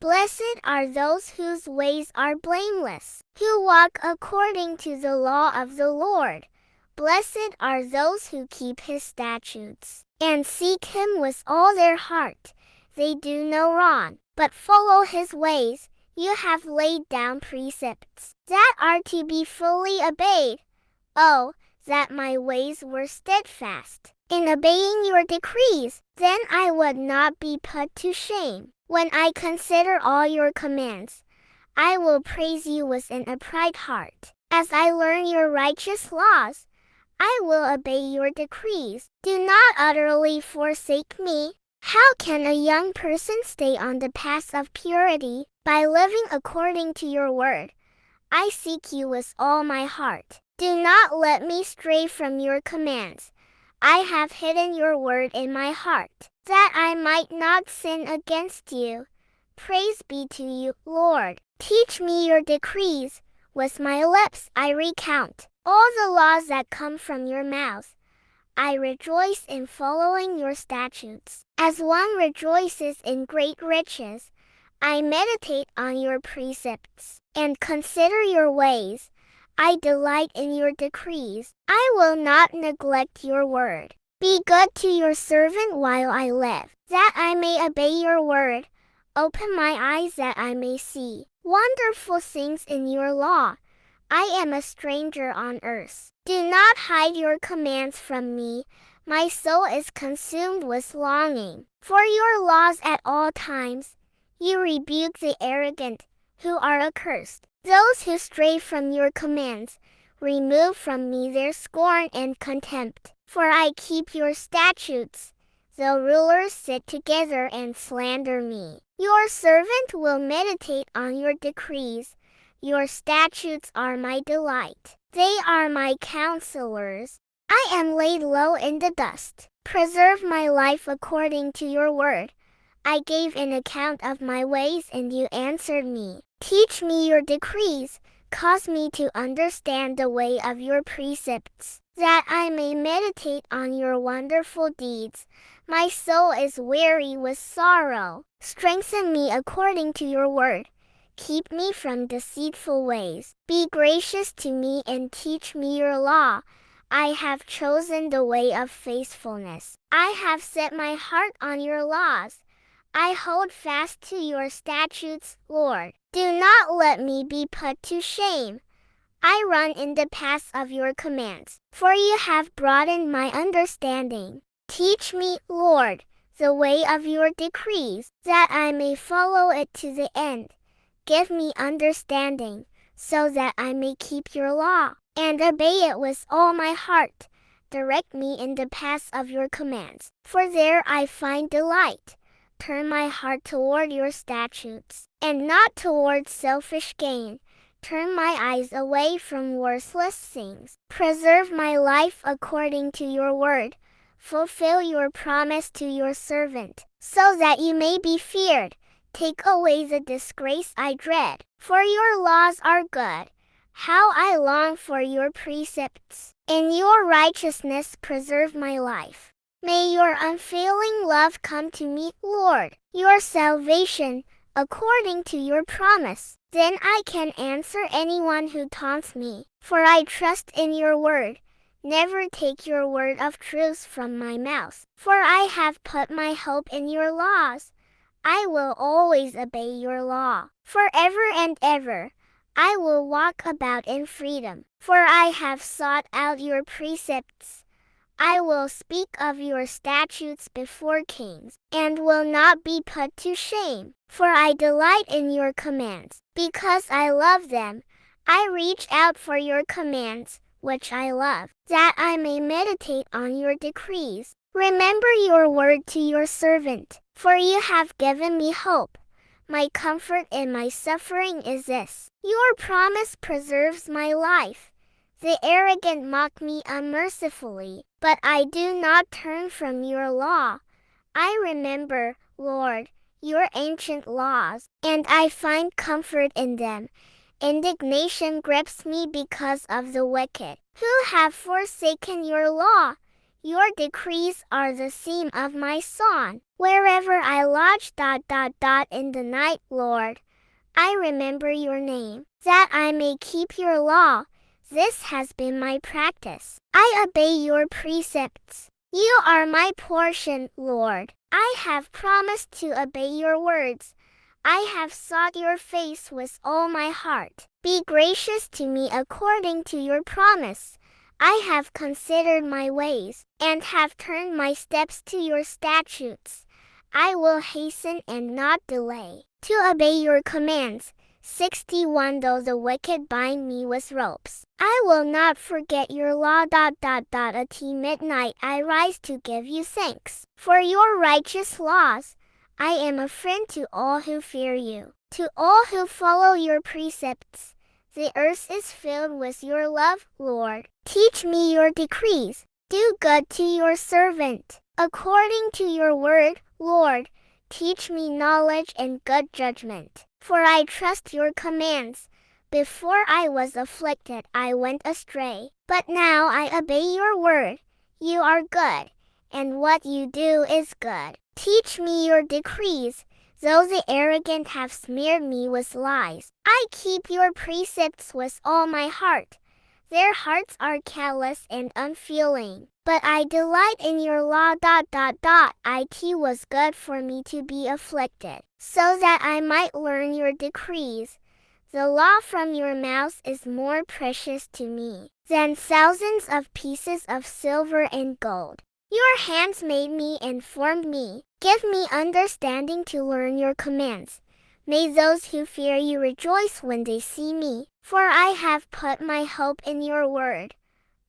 Blessed are those whose ways are blameless, who walk according to the law of the Lord. Blessed are those who keep his statutes, and seek him with all their heart. They do no wrong, but follow his ways. You have laid down precepts that are to be fully obeyed. Oh, that my ways were steadfast in obeying your decrees, then I would not be put to shame. When I consider all your commands, I will praise you with an upright heart. As I learn your righteous laws, I will obey your decrees. Do not utterly forsake me. How can a young person stay on the path of purity? By living according to your word. I seek you with all my heart. Do not let me stray from your commands. I have hidden your word in my heart, that I might not sin against you. Praise be to you, Lord. Teach me your decrees. With my lips I recount all the laws that come from your mouth. I rejoice in following your statutes. As one rejoices in great riches, I meditate on your precepts and consider your ways. I delight in your decrees. I will not neglect your word. Be good to your servant while I live, that I may obey your word. Open my eyes that I may see wonderful things in your law. I am a stranger on earth. Do not hide your commands from me. My soul is consumed with longing for your laws at all times. You rebuke the arrogant, who are accursed. Those who stray from your commands, remove from me their scorn and contempt. For I keep your statutes, though rulers sit together and slander me. Your servant will meditate on your decrees. Your statutes are my delight. They are my counselors. I am laid low in the dust. Preserve my life according to your word. I gave an account of my ways and you answered me. Teach me your decrees. Cause me to understand the way of your precepts, that I may meditate on your wonderful deeds. My soul is weary with sorrow. Strengthen me according to your word. Keep me from deceitful ways. Be gracious to me and teach me your law. I have chosen the way of faithfulness. I have set my heart on your laws. I hold fast to your statutes, Lord. Do not let me be put to shame. I run in the paths of your commands, for you have broadened my understanding. Teach me, Lord, the way of your decrees, that I may follow it to the end. Give me understanding, so that I may keep your law, and obey it with all my heart. Direct me in the paths of your commands, for there I find delight. Turn my heart toward your statutes, and not toward selfish gain. Turn my eyes away from worthless things. Preserve my life according to your word. Fulfill your promise to your servant, so that you may be feared. Take away the disgrace I dread, for your laws are good. How I long for your precepts. In your righteousness preserve my life. May your unfailing love come to me, Lord, your salvation, according to your promise. Then I can answer anyone who taunts me, for I trust in your word. Never take your word of truth from my mouth, for I have put my hope in your laws. I will always obey your law, forever and ever. I will walk about in freedom, for I have sought out your precepts. I will speak of your statutes before kings, and will not be put to shame, for I delight in your commands. Because I love them, I reach out for your commands, which I love, that I may meditate on your decrees. Remember your word to your servant, for you have given me hope. My comfort in my suffering is this: your promise preserves my life. The arrogant mock me unmercifully, but I do not turn from your law. I remember, Lord, your ancient laws, and I find comfort in them. Indignation grips me because of the wicked, who have forsaken your law. Your decrees are the theme of my song. Wherever I lodge in the night, Lord, I remember your name, that I may keep your law. This has been my practice. I obey your precepts. You are my portion, Lord. I have promised to obey your words. I have sought your face with all my heart. Be gracious to me according to your promise. I have considered my ways, and have turned my steps to your statutes. I will hasten and not delay to obey your commands. 61 Though the wicked bind me with ropes, I will not forget your law. At midnight I rise to give you thanks for your righteous laws. I am a friend to all who fear you, to all who follow your precepts. The earth is filled with your love, Lord. Teach me your decrees. Do good to your servant, according to your word, Lord. Teach me knowledge and good judgment, for I trust your commands. Before I was afflicted, I went astray, but now I obey your word. You are good, and what you do is good. Teach me your decrees. Though the arrogant have smeared me with lies, I keep your precepts with all my heart. Their hearts are callous and unfeeling, but I delight in your law. It was good for me to be afflicted, so that I might learn your decrees. The law from your mouth is more precious to me than thousands of pieces of silver and gold. Your hands made me and formed me. Give me understanding to learn your commands. May those who fear you rejoice when they see me, for I have put my hope in your word.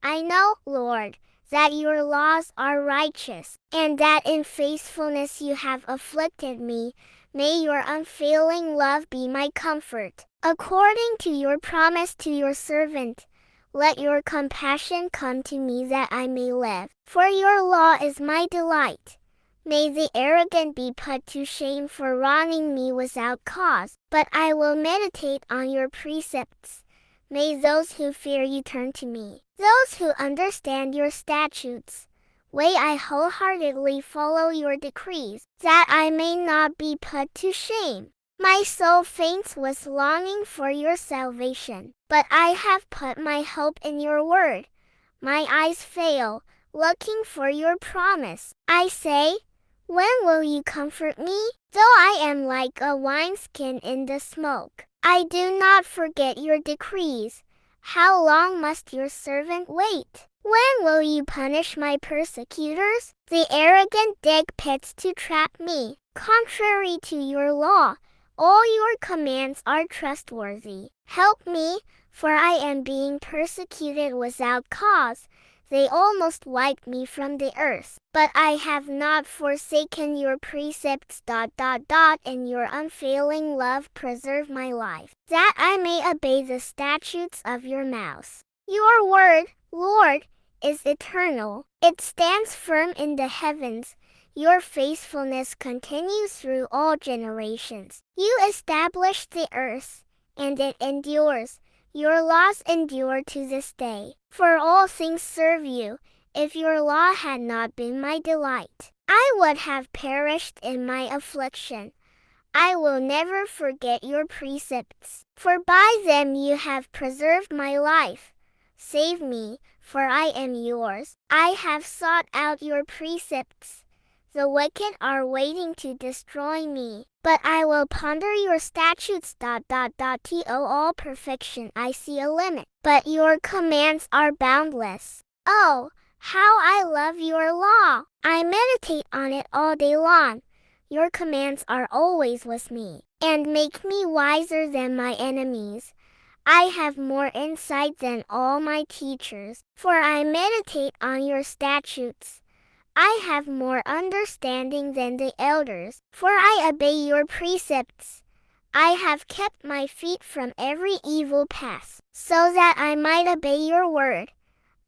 I know, Lord, that your laws are righteous, and that in faithfulness you have afflicted me. May your unfailing love be my comfort. According to your promise to your servant, let your compassion come to me that I may live, for your law is my delight. May the arrogant be put to shame for wronging me without cause, but I will meditate on your precepts. May those who fear you turn to me, those who understand your statutes. May I wholeheartedly follow your decrees, that I may not be put to shame. My soul faints with longing for your salvation, but I have put my hope in your word. My eyes fail, looking for your promise. I say, when will you comfort me? Though I am like a wineskin in the smoke, I do not forget your decrees. How long must your servant wait? When will you punish my persecutors? The arrogant dig pits to trap me, contrary to your law. All your commands are trustworthy. Help me, for I am being persecuted without cause. They almost wiped me from the earth, but I have not forsaken your precepts. And your unfailing love preserve my life, that I may obey the statutes of your mouth. Your word, Lord, is eternal. It stands firm in the heavens. Your faithfulness continues through all generations. You established the earth, and it endures. Your laws endure to this day. For all things serve you. If your law had not been my delight, I would have perished in my affliction. I will never forget your precepts, for by them you have preserved my life. Save me, for I am yours. I have sought out your precepts. The wicked are waiting to destroy me, but I will ponder your statutes. To all perfection I see a limit, but your commands are boundless. Oh, how I love your law! I meditate on it all day long. Your commands are always with me, and make me wiser than my enemies. I have more insight than all my teachers, for I meditate on your statutes. I have more understanding than the elders, for I obey your precepts. I have kept my feet from every evil path, so that I might obey your word.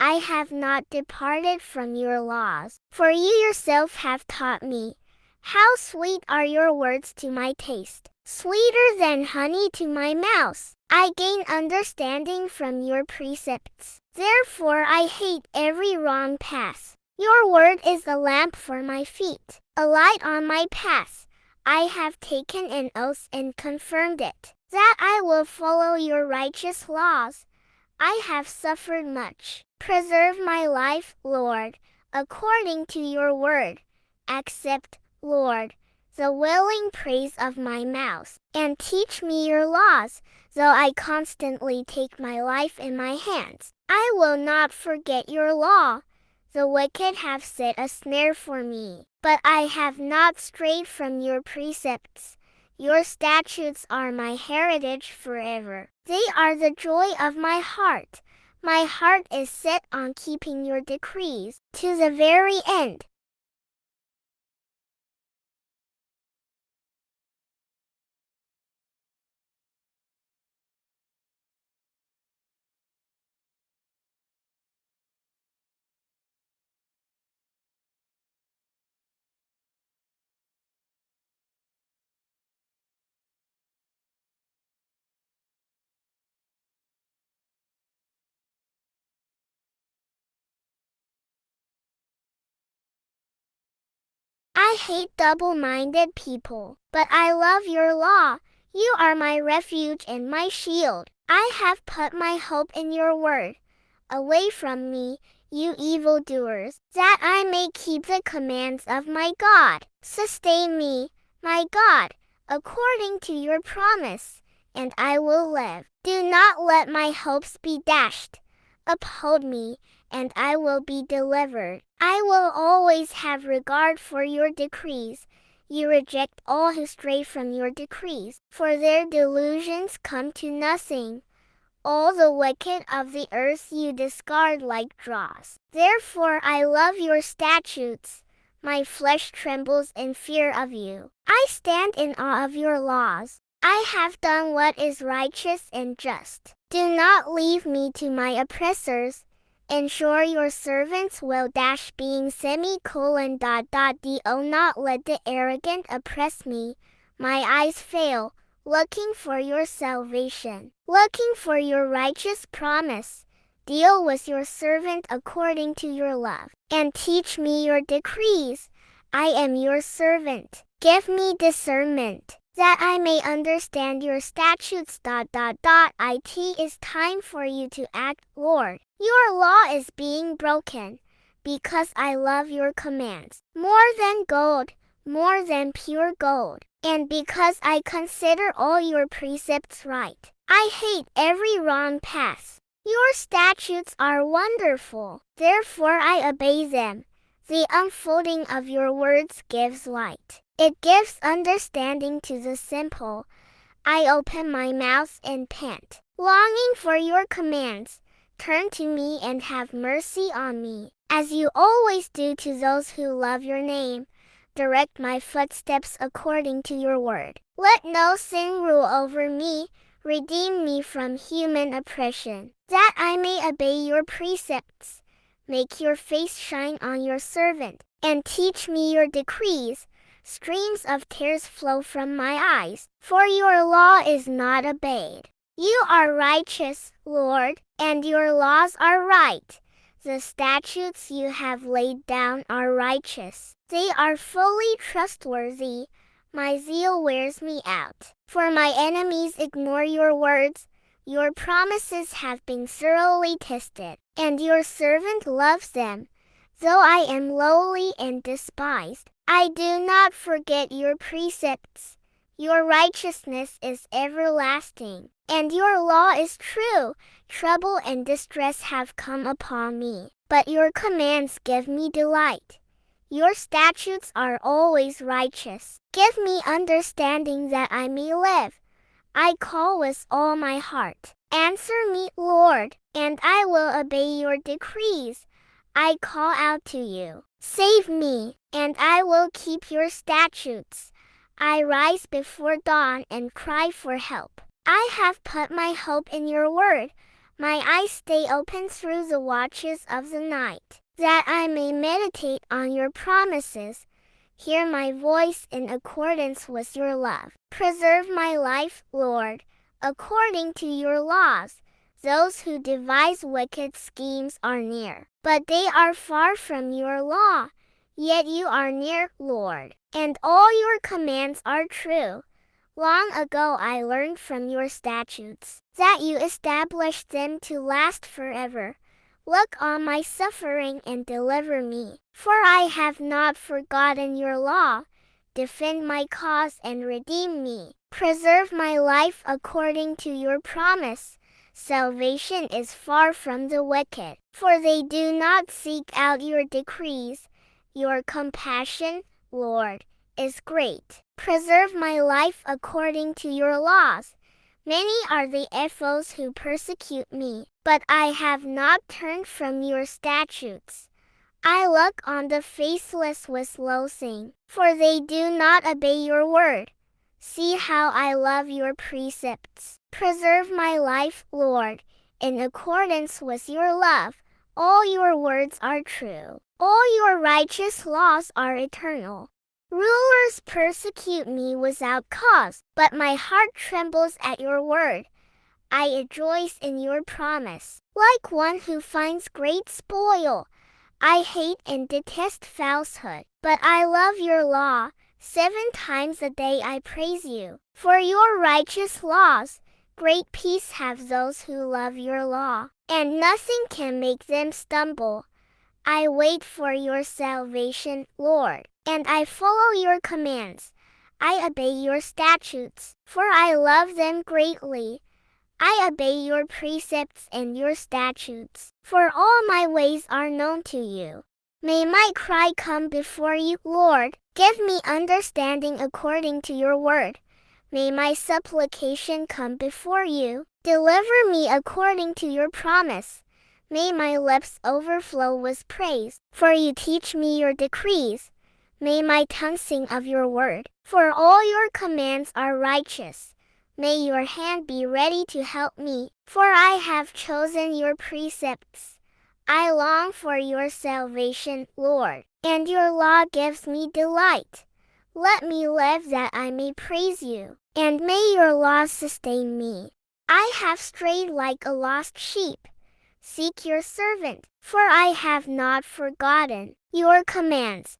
I have not departed from your laws, for you yourself have taught me. How sweet are your words to my taste, sweeter than honey to my mouth. I gain understanding from your precepts. Therefore I hate every wrong path. Your word is a lamp for my feet, a light on my path. I have taken an oath and confirmed it, that I will follow your righteous laws. I have suffered much. Preserve my life, Lord, according to your word. Accept, Lord, the willing praise of my mouth, and teach me your laws, though I constantly take my life in my hands. I will not forget your law. The wicked have set a snare for me, but I have not strayed from your precepts. Your statutes are my heritage forever. They are the joy of my heart. My heart is set on keeping your decrees to the very end. I hate double-minded people, but I love your law. You are my refuge and my shield. I have put my hope in your word. Away from me, you evildoers, that I may keep the commands of my God. Sustain me, my God, according to your promise, and I will live. Do not let my hopes be dashed. Uphold me, and I will be delivered. I will always have regard for your decrees. You reject all who stray from your decrees, for their delusions come to nothing. All the wicked of the earth you discard like dross. Therefore I love your statutes. My flesh trembles in fear of you. I stand in awe of your laws. I have done what is righteous and just. Do not leave me to my oppressors. Ensure your servants will being semicolon. Do not let the arrogant oppress me. My eyes fail, looking for your salvation, looking for your righteous promise. Deal with your servant according to your love, and teach me your decrees. I am your servant. Give me discernment, that I may understand your statutes. It is time for you to act, Lord. Your law is being broken, because I love your commands more than gold, more than pure gold, and because I consider all your precepts right. I hate every wrong path. Your statutes are wonderful, therefore I obey them. The unfolding of your words gives light. It gives understanding to the simple. I open my mouth and pant, longing for your commands. Turn to me and have mercy on me, as you always do to those who love your name. Direct my footsteps according to your word. Let no sin rule over me. Redeem me from human oppression, that I may obey your precepts. Make your face shine on your servant, and teach me your decrees. Streams of tears flow from my eyes, for your law is not obeyed. You are righteous, Lord, and your laws are right. The statutes you have laid down are righteous. They are fully trustworthy. My zeal wears me out, for my enemies ignore your words. Your promises have been thoroughly tested, and your servant loves them. Though I am lowly and despised, I do not forget your precepts. Your righteousness is everlasting, and your law is true. Trouble and distress have come upon me, but your commands give me delight. Your statutes are always righteous. Give me understanding that I may live. I call with all my heart. Answer me, Lord, and I will obey your decrees. I call out to you. Save me, and I will keep your statutes. I rise before dawn and cry for help. I have put my hope in your word. My eyes stay open through the watches of the night, that I may meditate on your promises. Hear my voice in accordance with your love. Preserve my life, Lord, according to your laws. Those who devise wicked schemes are near, but they are far from your law. Yet you are near, Lord, and all your commands are true. Long ago I learned from your statutes that you established them to last forever. Look on my suffering and deliver me, for I have not forgotten your law. Defend my cause and redeem me. Preserve my life according to your promise. Salvation is far from the wicked, for they do not seek out your decrees. Your compassion, Lord, is great. Preserve my life according to your laws. Many are the foes who persecute me, but I have not turned from your statutes. I look on the faithless with loathing, for they do not obey your word. See how I love your precepts. Preserve my life, Lord, in accordance with your love. All your words are true. All your righteous laws are eternal. Rulers persecute me without cause, but my heart trembles at your word. I rejoice in your promise, like one who finds great spoil. I hate and detest falsehood, but I love your law. 7 times a day I praise you. For your righteous laws, great peace have those who love your law, and nothing can make them stumble. I wait for your salvation, Lord, and I follow your commands. I obey your statutes, for I love them greatly. I obey your precepts and your statutes, for all my ways are known to you. May my cry come before you, Lord. Give me understanding according to your word. May my supplication come before you. Deliver me according to your promise. May my lips overflow with praise, for you teach me your decrees. May my tongue sing of your word, for all your commands are righteous. May your hand be ready to help me, for I have chosen your precepts. I long for your salvation, Lord, and your law gives me delight. Let me live that I may praise you, and may your law sustain me. I have strayed like a lost sheep. Seek your servant, for I have not forgotten your commands.